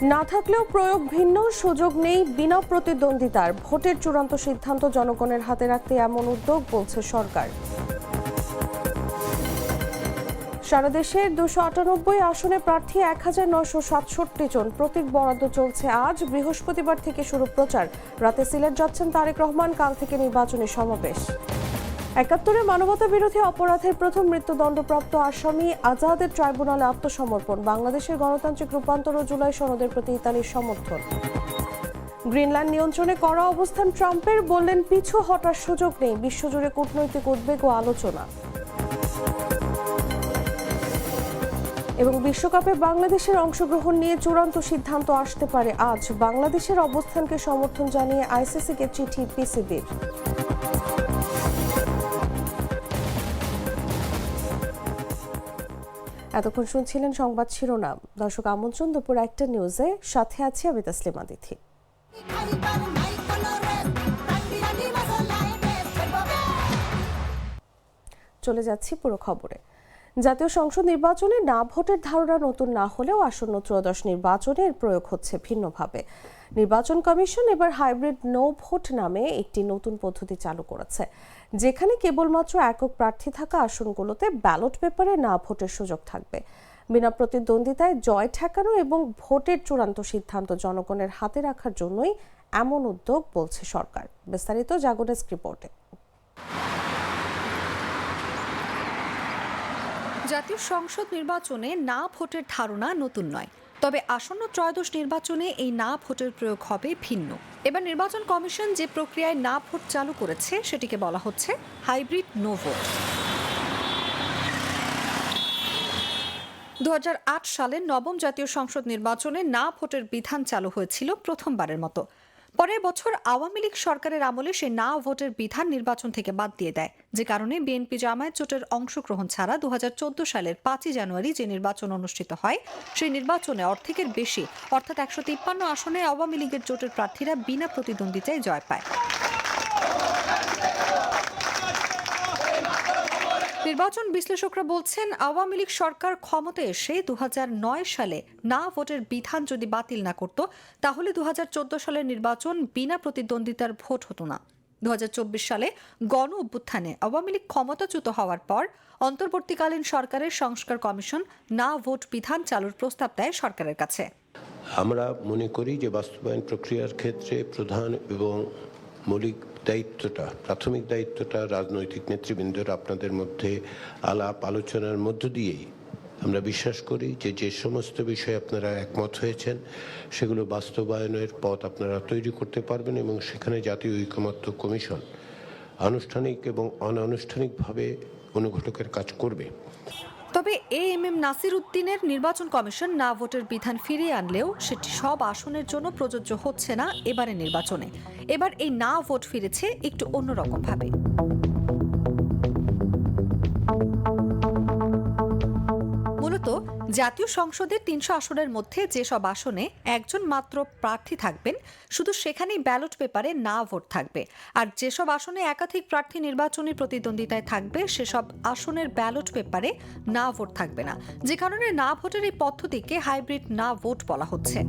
না থাকলেও প্রয়োগ ভিন্ন, সুযোগ নেই বিনা প্রতিদ্বন্দ্বিতার। ভোটের চূড়ান্ত সিদ্ধান্ত জনগণের হাতে রাখতে এমন উদ্যোগ বলছে সরকার। সারা দেশের 298 আসনে প্রার্থী 1967 জন। প্রতীক বরাদ্দ চলছে আজ। বৃহস্পতিবার থেকে শুরু প্রচার। রাতে সিলেট যাচ্ছেন তারেক রহমান, কাল থেকে নির্বাচনী সমাবেশ। ৭১ মানবতা বিরোধী অপরাধের প্রথম মৃত্যুদণ্ডপ্রাপ্ত আসামি আজাদের ট্রাইব্যুনালে আত্মসমর্পণ। বাংলাদেশের গণতান্ত্রিক রূপান্তর ও জুলাই সনদের প্রতি ইতালির সমর্থন। গ্রিনল্যান্ড নিয়ন্ত্রণে কড়া অবস্থান ট্রাম্পের, বললেন পিছু হটার সুযোগ নেই। বিশ্বজুড়ে কূটনৈতিক উদ্বেগ ও আলোচনা। এবং বিশ্বকাপে বাংলাদেশের অংশগ্রহণ নিয়ে চূড়ান্ত সিদ্ধান্ত আসতে পারে আজ। বাংলাদেশের অবস্থানকে সমর্থন জানিয়ে আইসিসিকে চিঠি পিসিবির। এতক্ষণ শুনছিলেন সংবাদ শিরোনাম। দর্শক, আমন্ত্রণ দুপুর 1টা নিউজে। সাথে আছি আমি তাসলিমা তিথি। চলে যাচ্ছি পুরো খবরে। জাতীয় সংসদ নির্বাচনে না ভোটের ধারণা নতুন না হলেও আসন্ন ত্রয়োদশ নির্বাচনে এর প্রয়োগ হচ্ছে ভিন্নভাবে। নির্বাচন কমিশন এবার হাইব্রিড নো ভোট নামে একটি নতুন পদ্ধতি চালু করেছে, যেখানে কেবলমাত্র একক প্রার্থী থাকা আসনগুলোতে ব্যালট পেপারে না ভোটের সুযোগ থাকবে। বিনা প্রতিদ্বন্দ্বিতায় জয় ঠেকানো এবং ভোটের চূড়ান্ত সিদ্ধান্ত জনগণের হাতে রাখার জন্যই এমন উদ্যোগ বলছে সরকার। বিস্তারিত জাগো ডেস্ক রিপোর্টে। জাতীয় সংসদ নির্বাচনে না ভোটের ধারণা নতুন নয়, তবে আসন্ন ত্রয়োদশ নির্বাচনে এই না ভোটের প্রয়োগ হবে ভিন্ন। এবার নির্বাচন কমিশন যে প্রক্রিয়ায় না ভোট চালু করেছে সেটিকে বলা হচ্ছে হাইব্রিড নো ভোট। 2008 সালের নবম জাতীয় সংসদ নির্বাচনে না ভোটের বিধান চালু হয়েছিল প্রথমবারের মতো। পরের বছর আওয়ামী লীগ সরকারের আমলে সে না ভোটের বিধান নির্বাচন থেকে বাদ দিয়ে দেয়, যে কারণে বিএনপি জামায়াত জোটের অংশগ্রহণ ছাড়া 2014 সালের 5 জানুয়ারি যে নির্বাচন অনুষ্ঠিত হয় সেই নির্বাচনে অর্ধেকের বেশি অর্থাৎ 153 আসনে আওয়ামী লীগের জোটের প্রার্থীরা বিনা প্রতিদ্বন্দ্বিতায় জয় পায়। নির্বাচন বিশ্লেষকরা বলছেন, আওয়ামী লীগ সরকার ক্ষমতায় এসে 2009 সালে না ভোটের বিধান যদি বাতিল না করত, তাহলে 2014 সালের নির্বাচন বিনা প্রতিদ্বন্দ্বিতার ভোট হতো না। 2024 সালে গণ অভ্যুত্থানে আওয়ামী লীগ ক্ষমতাচ্যুত হওয়ার পর অন্তর্বর্তীকালীন সরকারের সংস্কার কমিশন না ভোট বিধান চালুর প্রস্তাব দেয় সরকারের কাছে। আমরা মনে করি যে বাস্তবায়ন প্রক্রিয়ার ক্ষেত্রে প্রধান এবং মৌলিক দায়িত্বটা, প্রাথমিক দায়িত্বটা রাজনৈতিক নেতৃবৃন্দের আপনাদের মধ্যে আলাপ আলোচনার মধ্য দিয়েই আমরা বিশ্বাস করি যে যে সমস্ত বিষয়ে আপনারা একমত হয়েছেন সেগুলো বাস্তবায়নের পথ আপনারা তৈরি করতে পারবেন এবং সেখানে জাতীয় ঐকমত্য কমিশন আনুষ্ঠানিক এবং অনানুষ্ঠানিকভাবে অনুঘটকের কাজ করবে। তবে এএমএম নাসির উদ্দিনের নির্বাচন কমিশন না ভোটের বিধান ফিরিয়ে আনলেও সেটি সব আসনের জন্য প্রযোজ্য হচ্ছে না এবারের নির্বাচনে। এবার এই না ভোট ফিরেছে একটু অন্যরকম ভাবে। মূলত জাতীয় সংসদের 300 আসনের মধ্যে যেসব আসনে একজন মাত্র প্রার্থী থাকবেন, শুধু সেখানেই ব্যালট পেপারে না ভোট থাকবে। আর যেসব আসনে একাধিক প্রার্থী নির্বাচনী প্রতিদ্বন্দ্বিতায় থাকবে, সেসব আসনের ব্যালট পেপারে না ভোট থাকবে না, যে কারণে না ভোটের এই পদ্ধতিকে হাইব্রিড না ভোট বলা হচ্ছে।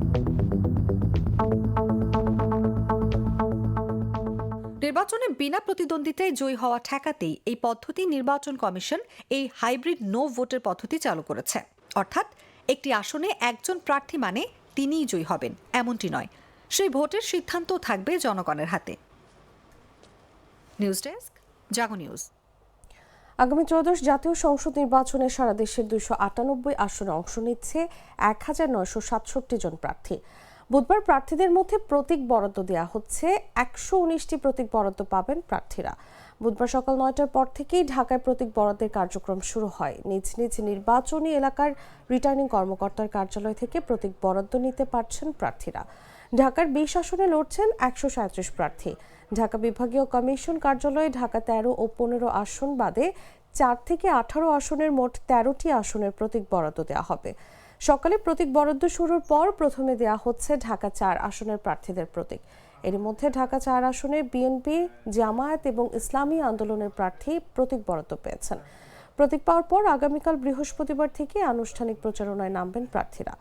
নির্বাচনে বিনা প্রতিদ্বন্দ্বিতায় জয়ী হওয়া ঠেকাতেই এই পদ্ধতি নির্বাচন কমিশন এই হাইব্রিড নো ভোটের পদ্ধতি চালু করেছে। অর্থাৎ একটি আসনে একজন প্রার্থী মানে তিনিই জয়ী হবেন এমনটি নয়, সেই ভোটের সিদ্ধান্ত থাকবে জনগণের হাতে। নিউজ ডেস্ক, জাগো নিউজ। আগামী ত্রয়োদশ জাতীয় সংসদ নির্বাচনে সারা দেশের 298 আসনে অংশ নিচ্ছে 1967 জন প্রার্থী। বুধবার প্রার্থীদের মধ্যে প্রতীক বরাদ্দ দেওয়া হচ্ছে। 119টি প্রতীক বরাদ্দ পাবেন প্রার্থীরা। বুধবার সকাল 9টার পর থেকেই ঢাকায় প্রতীক বরাদ্দের কার্যক্রম শুরু হয়। নিজ নিজ নির্বাচনী এলাকার রিটার্নিং কর্মকর্তার কার্যালয় থেকে প্রতীক বরাদ্দ নিতে পারছেন প্রার্থীরা। ঢাকার 20 আসনে লড়ছেন 137 প্রার্থী। ঢাকা বিভাগীয় কমিশন কার্যালয়ে ঢাকা 13 ও 15 আসন বাদে 4 থেকে 18 আসনের মোট 13টি আসনের প্রতীক বরাদ্দ দেওয়া হবে। সকালে প্রতীক বরাদ্দ শুরুর পর প্রথমে দেয়া হচ্ছে ঢাকা 4 আসনের প্রার্থীদের প্রতীক। এর মধ্যে ঢাকা 4 আসনে বিএনপি, জামায়াত এবং ইসলামী আন্দোলনের প্রার্থী প্রতীক বরাদ্দ পেয়েছেন। প্রতীক পাওয়ার পর আগামীকাল বৃহস্পতিবার থেকে আনুষ্ঠানিক প্রচারণায় নামবেন প্রার্থীরা।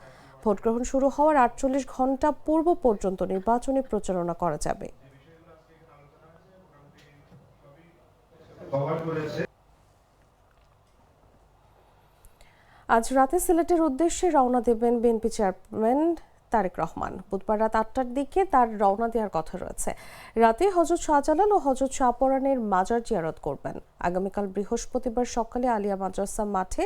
ভোট গ্রহণ শুরু হওয়ার 48 ঘন্টা পূর্ব পর্যন্ত নির্বাচনী প্রচারণা করা যাবে। আজ রাতে সিলেটের উদ্দেশ্যে রওনা দেবেন বিএনপি চেয়ারম্যান তারেক রহমান। বুধবার রাত 8টার দিকে তার রওনা দেওয়ার কথা রয়েছে। রাতে হযরত শাহজালাল ও হযরত শাহপরানের মাজার জিয়ারত করবেন। আগামীকাল বৃহস্পতিবার সকালে আলিয়া মাদ্রাসা মাঠে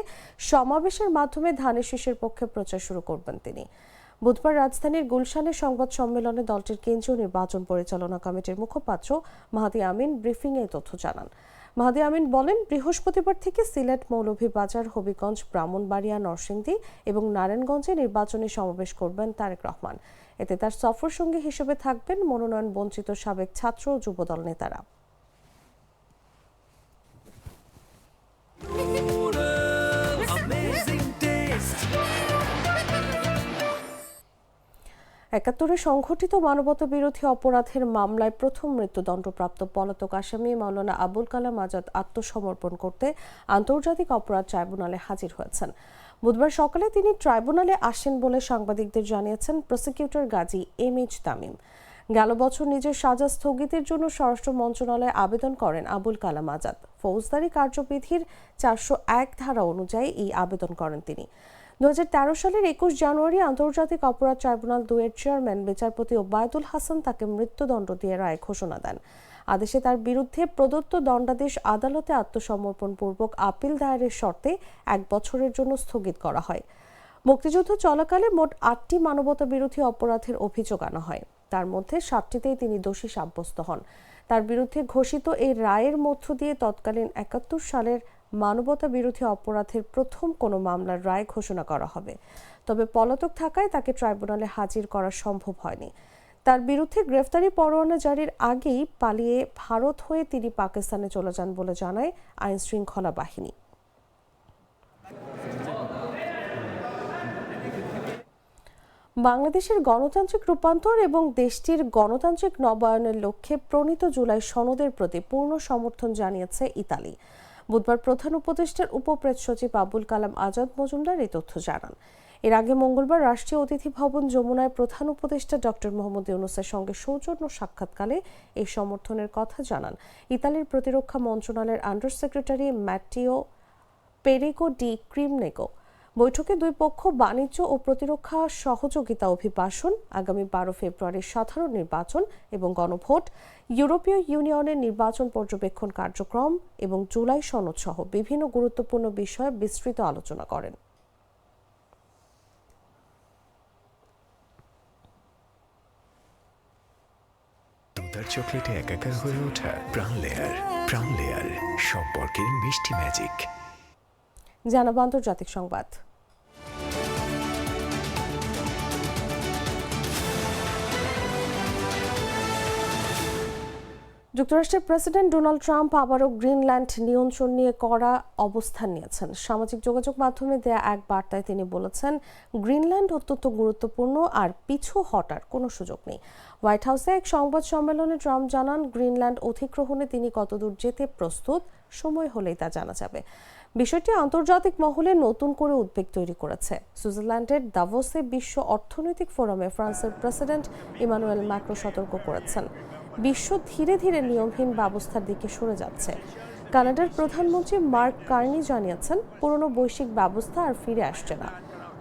সমাবেশের মাধ্যমে ধানের শীষের পক্ষে প্রচার শুরু করবেন তিনি। বুধবার রাজধানীর গুলশানে সংবাদ সম্মেলনে দলটির কেন্দ্রীয় নির্বাচন পরিচালনা কমিটির মুখপাত্র মাহাদি আমিন ব্রিফিংয়ে এই তথ্য জানান। মাহাদি আমিন বলেন, বৃহস্পতিবার থেকে সিলেট, মৌলভীবাজার, হবিগঞ্জ, ব্রাহ্মণবাড়িয়া, নরসিংদী এবং নারায়ণগঞ্জে নির্বাচনী সমাবেশ করবেন তারেক রহমান। এতে তার সফর সঙ্গী হিসেবে থাকবেন মনোনয়ন বঞ্চিত সাবেক ছাত্র ও যুবদল নেতারা। একাত্তরে সংঘটিত মানবতাবিরোধী অপরাধের মামলায় প্রথম মৃত্যুদণ্ডপ্রাপ্ত পলাতক আসামি মাওলানা আবুল কালাম আজাদ আত্মসমর্পণ করতে আন্তর্জাতিক অপরাধ ট্রাইব্যুনালে হাজির হয়েছেন। বুধবার সকালে তিনি ট্রাইব্যুনালে আসেন বলে সাংবাদিকদের জানিয়েছেন প্রসিকিউটর গাজী এমএইচ তামিম। গেল বছর নিজের সাজা স্থগিতের জন্য স্বরাষ্ট্র মন্ত্রণালয়ে আবেদন করেন আবুল কালাম আজাদ। ফৌজদারি কার্যবিধির 401 ধারা অনুযায়ী এই আবেদন করেন তিনি। 2013 সালের 21 জানুয়ারি আন্তর্জাতিক অপরাধ ট্রাইব্যুনাল 2 এর চেয়ারম্যান বিচারপতি ওবায়দুল হাসান তাকে মৃত্যুদণ্ড দিয়ে রায় ঘোষণা দেন। আদেশে তার বিরুদ্ধে প্রদত্ত দণ্ডাদেশ আদালতে আত্মসমর্পণপূর্বক আপিল দায়েরের শর্তে 1 বছরের জন্য স্থগিত করা হয়। মুক্তিযুদ্ধ চলাকালে মোট 8টি মানবতাবিরোধী অপরাধের অভিযোগ আনা হয়। তার মধ্যে 7টিতেই তিনি দোষী সাব্যস্ত হন। তার বিরুদ্ধে ঘোষিত এই রায়ের মধ্য দিয়ে তৎকালীন 71 সালের মানবতাবিরোধী অপরাধের প্রথম কোনো মামলার রায় ঘোষণা করা হবে। তবে পলাতক থাকায় তাকে ট্রাইব্যুনালে হাজির করা সম্ভব হয়নি। তার বিরুদ্ধে গ্রেফতারি পরোয়ানা জারির আগেই পালিয়ে ভারত হয়ে তিনি পাকিস্তানে চলে যান বলে জানায় আইন শৃঙ্খলা বাহিনী। বাংলাদেশের গণতান্ত্রিক রূপান্তর এবং দেশটির গণতান্ত্রিক নবায়নের লক্ষ্যে প্রণীত জুলাই সনদের প্রতি পূর্ণ সমর্থন জানিয়েছে ইতালি। বুধবার প্রধান উপদেষ্টার উপপ্রেস সচিব আবুল কালাম আজাদ মজুমদার এই তথ্য জানান। এর আগে মঙ্গলবার রাষ্ট্রীয় অতিথি ভবন যমুনায় প্রধান উপদেষ্টা ডক্টর মোহাম্মদ ইউনূসের সঙ্গে সৌজন্য সাক্ষাৎকালে এই সমর্থনের কথা জানান ইতালির প্রতিরক্ষা মন্ত্রণালয়ের আন্ডার সেক্রেটারি ম্যাটিও পেরেগো ডি ক্রিমনেগো। বৈঠকে দুই পক্ষ বাণিজ্য ও প্রতিরক্ষা সহযোগিতা অভিবাসন, আগামী 12 ফেব্রুয়ারির সাধারণ নির্বাচন এবং গণভোট, ইউরোপীয় ইউনিয়নের নির্বাচন পর্যবেক্ষণ কার্যক্রম এবং জুলাই সনদ সহ বিভিন্ন গুরুত্বপূর্ণ বিষয়ে বিস্তৃত আলোচনা করেন। দুধার চকলেটে একাকার হয়ে ওঠা প্রাণ লেয়ার সম্পর্কের মিষ্টি ম্যাজিক। জানাবো আন্তর্জাতিক সংবাদ। যুক্তরাষ্ট্রের প্রেসিডেন্ট ডোনাল্ড ট্রাম্প আবারও গ্রিনল্যান্ড নিয়ন্ত্রণ নিয়ে কড়া অবস্থান নিয়েছেন। সামাজিক যোগাযোগ মাধ্যমে দেয়া এক বার্তায় তিনি বলেছেন, গ্রিনল্যান্ড অত্যন্ত গুরুত্বপূর্ণ আর পিছু হটার কোনো সুযোগ নেই। হোয়াইট হাউসে এক সংবাদ সম্মেলনে ট্রাম্প জানান, গ্রিনল্যান্ড অধিগ্রহণে তিনি কতদূর যেতে প্রস্তুত, সময় হলেই তা জানা যাবে। বিষয়টি আন্তর্জাতিক মহলে নতুন করে উদ্বেগ তৈরি করেছে। সুইজারল্যান্ডের দাভোসে বিশ্ব অর্থনৈতিক ফোরামে ফ্রান্সের প্রেসিডেন্ট ইমানুয়েল ম্যাক্রো সতর্ক করেছেন, বিশ্ব ধীরে ধীরে নিয়মহীন ব্যবস্থার দিকে সরে যাচ্ছে। কানাডার প্রধানমন্ত্রী মার্ক কার্নি জানিয়েছেন, পুরনো বৈশ্বিক ব্যবস্থা আর ফিরে আসছে না।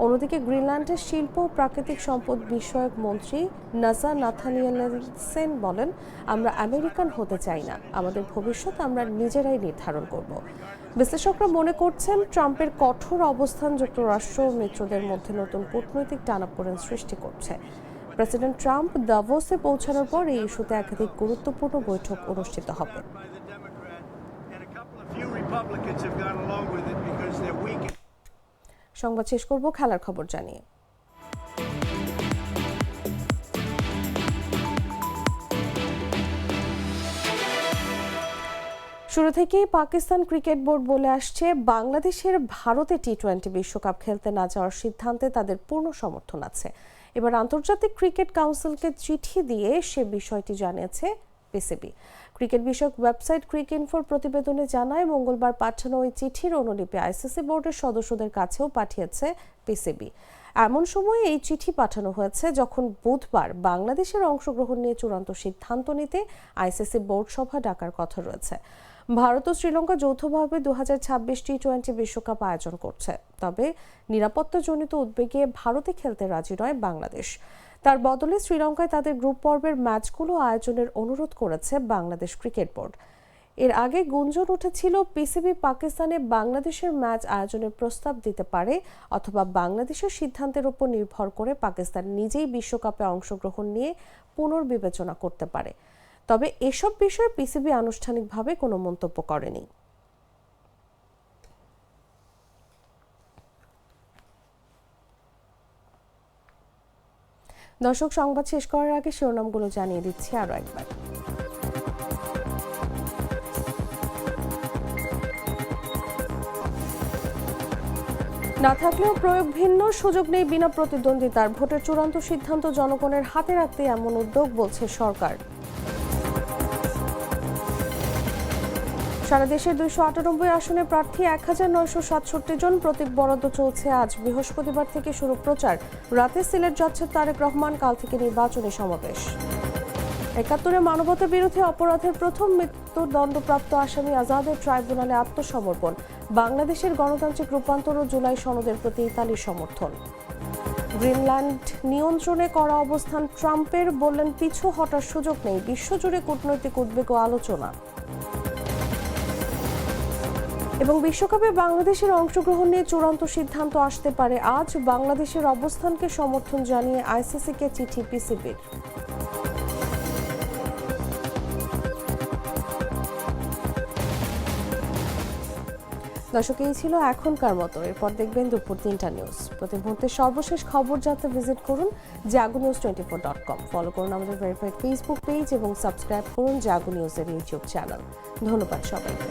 অন্যদিকে গ্রিনল্যান্ডের শিল্প ও প্রাকৃতিক সম্পদ বিষয়ক মন্ত্রী নাজা নাথানিয়েলসেন বলেন, আমরা আমেরিকান হতে চাই না, আমাদের ভবিষ্যৎ আমরা নিজেরাই নির্ধারণ করব। বিশ্লেষকরা মনে করছেন, ট্রাম্পের কঠোর অবস্থান যুক্তরাষ্ট্র ও মিত্রদের মধ্যে নতুন কূটনৈতিক টানাপোড়েন সৃষ্টি করছে। প্রেসিডেন্ট ট্রাম্প দাভোসে পৌঁছানোর পর এই ইস্যুতে একাধিক গুরুত্বপূর্ণ বৈঠক অনুষ্ঠিত হবে। সংবাদ শেষ করব খেলার খবর জানিয়ে। শুরু থেকেই পাকিস্তান ক্রিকেট বোর্ড বলে আসছে, বাংলাদেশের ভারতে টি-20 বিশ্বকাপ খেলতে না যাওয়ার সিদ্ধান্তে তাদের পূর্ণ সমর্থন আছে। এবার আন্তর্জাতিক ক্রিকেট কাউন্সিলকে চিঠি দিয়ে সে বিষয়টি জানিয়েছে পিসিবি। ক্রিকেট বিষয়ক ওয়েবসাইট ক্রিকইনফোর প্রতিবেদনে জানায়, মঙ্গলবার পাঠানো ওই চিঠির অনুলিপি আইসিসি বোর্ডের সদস্যদের কাছেও পাঠিয়েছে পিসিবি। এমন সময় এই চিঠি পাঠানো হয়েছে যখন বুধবার বাংলাদেশের অংশগ্রহণ নিয়ে চূড়ান্ত সিদ্ধান্ত নিতে আইসিসি বোর্ড সভা ডাকার কথা রয়েছে। ভারত ও শ্রীলঙ্কা যৌথভাবে 2026 টি-20 বিশ্বকাপ আয়োজন করছে, তবে নিরাপত্তাজনিত উদ্বেগে ভারতে খেলতে রাজি নয় বাংলাদেশ। তার বদলে শ্রীলঙ্কায় তাদের গ্রুপ পর্বের ম্যাচগুলো আয়োজনের অনুরোধ করেছে বাংলাদেশ ক্রিকেট বোর্ড। এর আগে গুঞ্জন উঠেছিল পিসিবি পাকিস্তানে বাংলাদেশের ম্যাচ আয়োজনের প্রস্তাব দিতে পারে, অথবা বাংলাদেশের সিদ্ধান্তের উপর নির্ভর করে পাকিস্তান নিজেই বিশ্বকাপে অংশগ্রহণ নিয়ে পুনর্বিবেচনা করতে পারে। তবে এসব বিষয়ে পিসিবি আনুষ্ঠানিকভাবে কোনো মন্তব্য করেনি। দর্শক, সংবাদ শেষ করার আগে শিরোনামগুলো জানিয়ে দিচ্ছি আরো একবার। না থাকলেও প্রয়োগ ভিন্ন, সুযোগ নেই বিনা প্রতিদ্বন্দ্বিতার। ভোটের চূড়ান্ত সিদ্ধান্ত জনগণের হাতে রাখতে এমন উদ্যোগ, বলছে সরকার। সারা দেশের 298 আসনে প্রার্থী 1967 জন। প্রতীক বরাদ্দ চলছে আজ। বৃহস্পতিবার থেকে শুরু প্রচার। রাতে সিলেট যাচ্ছে তারেক রহমান, কাল থেকে নির্বাচনী সমাবেশ। 71-এ মানবতা বিরোধী অপরাধের প্রথম মৃত্যুদণ্ডপ্রাপ্ত আসামি আজাদের ট্রাইব্যুনালে আত্মসমর্পণ। বাংলাদেশের গণতান্ত্রিক রূপান্তর ও জুলাই সনদের প্রতি ইতালির সমর্থন। গ্রিনল্যান্ড নিয়ন্ত্রণে করা অবস্থান ট্রাম্পের, বললেন পিছু হটার সুযোগ নেই। বিশ্বজুড়ে কূটনৈতিক উদ্বেগ ও আলোচনা। এবং বিশ্বকাপে বাংলাদেশের অংশগ্রহণ নিয়ে চূড়ান্ত সিদ্ধান্ত আসতে পারে আজ। বাংলাদেশের অবস্থানকে সমর্থন জানিয়ে আইসিসিকে চিঠি পিসিবির। দর্শক, এই ছিল এখনকার মতো। এরপর দেখবেন দুপুর 3টা নিউজ। প্রতি মুহূর্তের সর্বশেষ খবর জানতে ভিজিট করুন jagunews24.com। ফলো করুন আমাদের ভেরিফাইড ফেসবুক পেজ এবং সাবস্ক্রাইব করুন জাগো নিউজের ইউটিউব চ্যানেল। ধন্যবাদ সবাইকে।